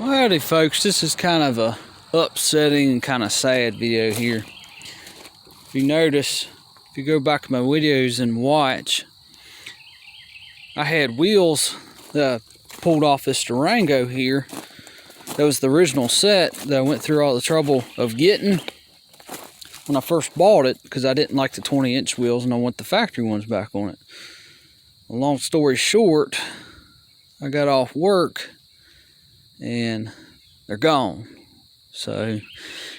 Well, howdy folks, this is kind of a upsetting and kind of sad video here. If you notice, if you go back to my videos and watch, I had wheels that I pulled off this Durango here. That was the original set that I went through all the trouble of getting when I first bought it, because I didn't like the 20-inch wheels and I want the factory ones back on it. Well, long story short, I got off work and they're gone. So,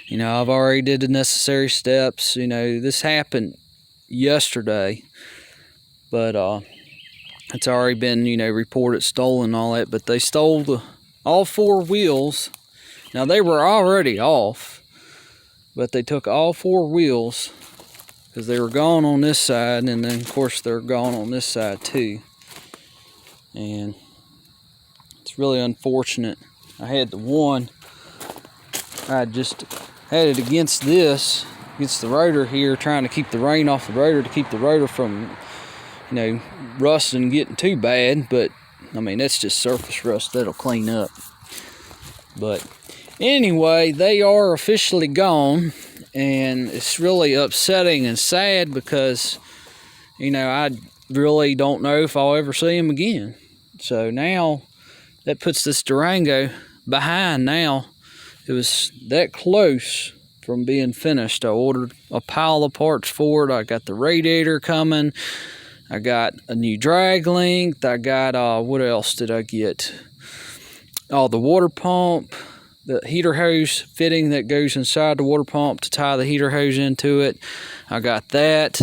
I've already did the necessary steps. This happened yesterday, but it's already been, reported stolen and all that. But they stole all four wheels. Now, they were already off, but they took all four wheels because they were gone on this side, and then, of course, they're gone on this side too. And it's really unfortunate. I had the one, I just had it against the rotor here, trying to keep the rain off the rotor, to keep the rotor from, rusting and getting too bad. But, that's just surface rust, that'll clean up. But anyway, they are officially gone, and it's really upsetting and sad because, I really don't know if I'll ever see them again. So now, that puts this Durango behind now. It was that close from being finished. I ordered a pile of parts for it. I got the radiator coming. I got a new drag length. I got, what else did I get? Oh, the water pump, the heater hose fitting that goes inside the water pump to tie the heater hose into it. I got that.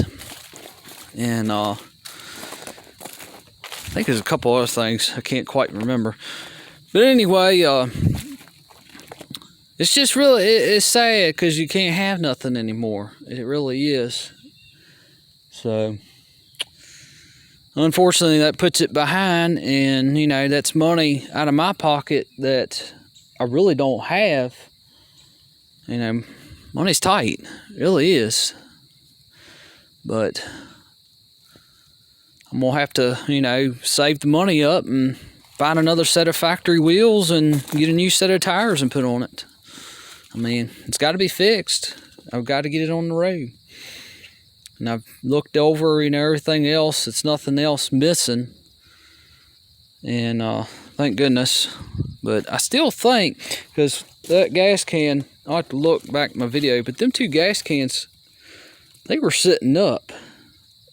And, I think there's a couple other things I can't quite remember. But anyway, it's just really, it's sad because you can't have nothing anymore. It really is. So, unfortunately, that puts it behind, and, that's money out of my pocket that I really don't have. Money's tight. It really is. But I'm going to have to, save the money up and find another set of factory wheels and get a new set of tires and put on it. It's got to be fixed. I've got to get it on the road. And I've looked over, everything else. It's nothing else missing. And thank goodness. But I still think, because that gas can, I'll have to look back at my video, but them two gas cans, they were sitting up.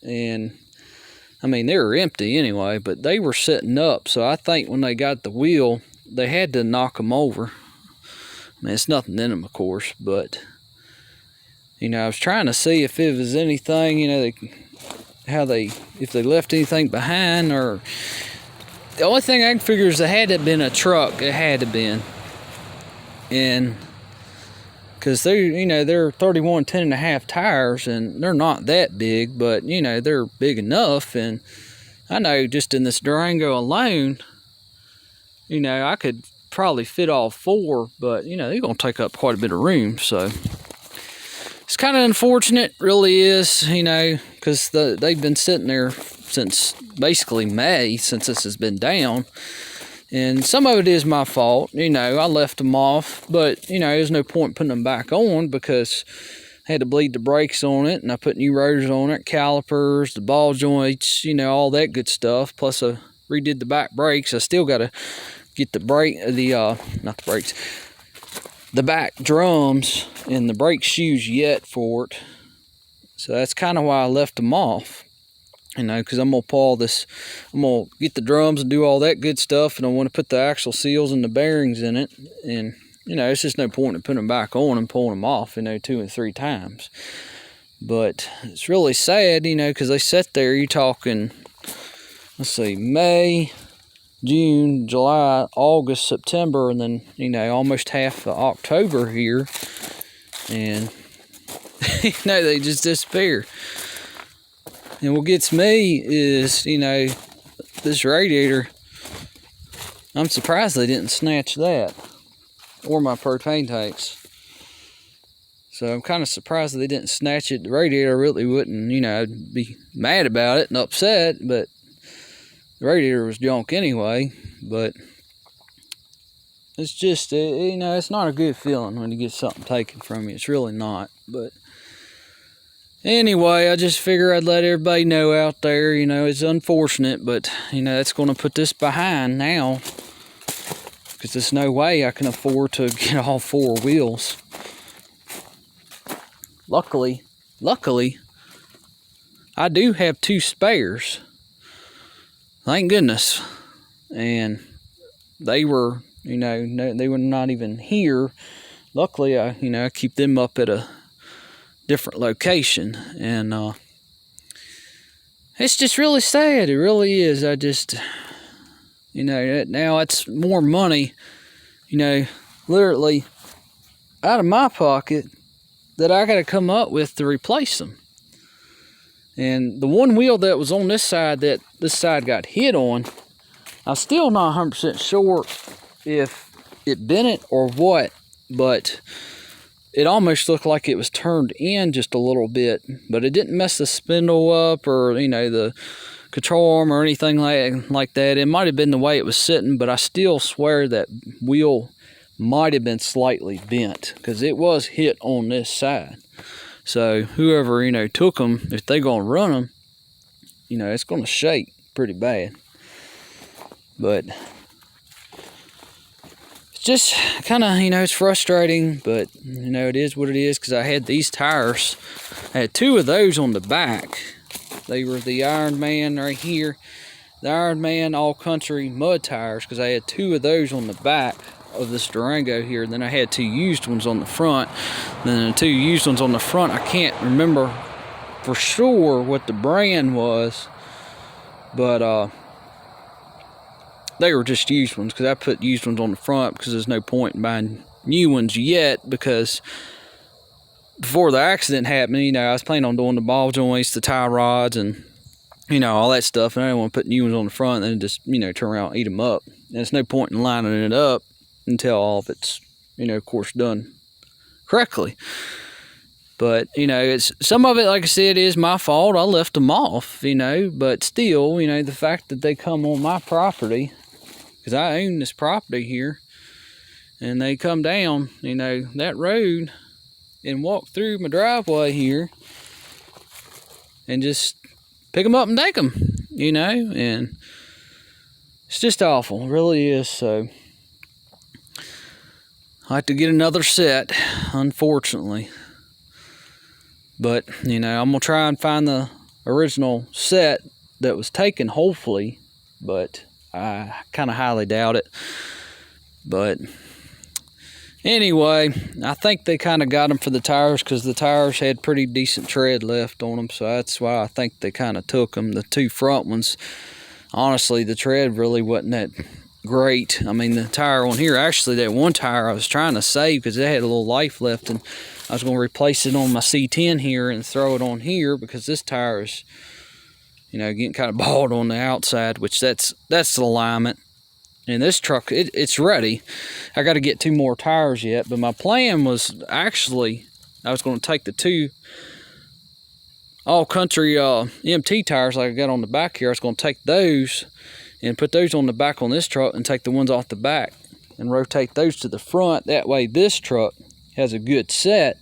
And they were empty anyway, but they were sitting up. So I think when they got the wheel, they had to knock them over. It's nothing in them, of course, but, I was trying to see if it was anything, if they left anything behind, or the only thing I can figure is it had to have been a truck. It had to have been. And because they're 31 10.5 tires, and they're not that big, but they're big enough. And I know just in this Durango alone, I could probably fit all four, but they're gonna take up quite a bit of room. So it's kind of unfortunate, really is, because they've been sitting there since basically May, since this has been down. And some of it is my fault. I left them off, but, there's no point putting them back on because I had to bleed the brakes on it, and I put new rotors on it, calipers, the ball joints, all that good stuff. Plus, I redid the back brakes. I still got to get the the back drums and the brake shoes yet for it. So that's kind of why I left them off. Because I'm going to pull this, I'm going to get the drums and do all that good stuff, and I want to put the axle seals and the bearings in it. And, it's just no point in putting them back on and pulling them off, 2 and 3 times. But it's really sad, because they sat there, you're talking, let's see, May, June, July, August, September, and then, almost half of October here. And, they just disappear. And what gets me is, this radiator, I'm surprised they didn't snatch that, or my propane tanks. So I'm kind of surprised that they didn't snatch it. The radiator really wouldn't, I'd be mad about it and upset, but the radiator was junk anyway. But it's just, you know, it's not a good feeling when you get something taken from you. It's really not. But anyway, I just figure I'd let everybody know out there, you know, it's unfortunate, but, you know, that's going to put this behind now, because there's no way I can afford to get all 4 wheels. Luckily, I do have 2 spares. Thank goodness. And they were, you know, they were not even here. Luckily, I keep them up at a different location. And it's just really sad. It really is. I just, you know, now it's more money, you know, literally out of my pocket that I got to come up with to replace them. And the one wheel that was on this side that this side got hit on, I'm still not 100% sure if it bent it or what, but it almost looked like it was turned in just a little bit, but it didn't mess the spindle up or, you know, the control arm or anything like that. It might have been the way it was sitting, but I still swear that wheel might have been slightly bent because it was hit on this side. So whoever, you know, took them, if they're going to run them, you know, it's going to shake pretty bad. But it's just kind of, you know, it's frustrating, but, you know, it is what it is, because I had these tires. I had 2 of those on the back. They were the Iron Man right here. The Iron Man All Country mud tires, because I had 2 of those on the back of this Durango here. And then I had 2 used ones on the front. And then the 2 used ones on the front, I can't remember for sure what the brand was, but they were just used ones, because I put used ones on the front because there's no point in buying new ones yet, because before the accident happened, you know, I was planning on doing the ball joints, the tie rods, and, you know, all that stuff, and I didn't want to put new ones on the front and then just, you know, turn around and eat them up. And there's no point in lining it up until all of it's, you know, of course, done correctly. But, you know, it's some of it, like I said, is my fault. I left them off, you know, but still, you know, the fact that they come on my property, because I own this property here, and they come down, you know, that road and walk through my driveway here and just pick them up and take them, you know, and it's just awful. It really is. So I have to get another set, unfortunately. But, you know, I'm going to try and find the original set that was taken, hopefully. But I kind of highly doubt it. But anyway, I think they kind of got them for the tires, because the tires had pretty decent tread left on them. So that's why I think they kind of took them. The 2 front ones, honestly, the tread really wasn't that great. I mean, the tire on here, actually, that one tire I was trying to save because it had a little life left, and I was going to replace it on my C10 here and throw it on here, because this tire is, you know, getting kind of bald on the outside, which that's the alignment. And this truck, it's ready. I got to get 2 more tires yet, but my plan was actually, I was going to take the 2 All Country MT tires like I got on the back here. I was going to take those and put those on the back on this truck and take the ones off the back and rotate those to the front. That way this truck has a good set,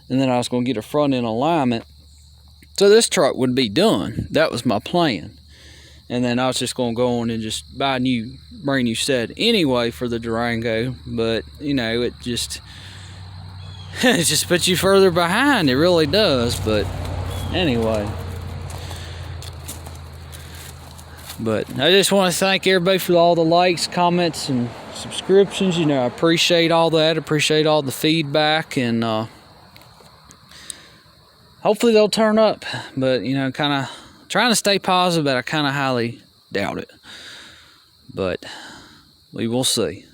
and then I was going to get a front end alignment so this truck would be done. That was my plan. And then I was just going to go on and just buy a brand new set anyway for the Durango. But, you know, it just puts you further behind. It really does. But anyway. But I just want to thank everybody for all the likes, comments, and subscriptions. You know, I appreciate all that. Appreciate all the feedback, and hopefully they'll turn up. But, you know, kind of trying to stay positive, but I kind of highly doubt it. But we will see.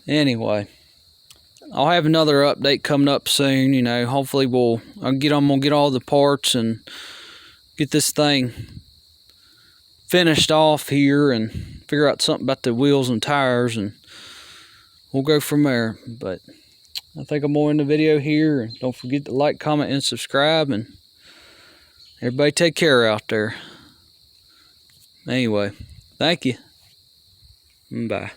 Anyway, I'll have another update coming up soon. You know, hopefully I'm gonna get all the parts and get this thing finished off here and figure out something about the wheels and tires, and we'll go from there. But I think I'm more in the video here, and don't forget to like, comment, and subscribe, and everybody take care out there. Anyway, thank you. Bye.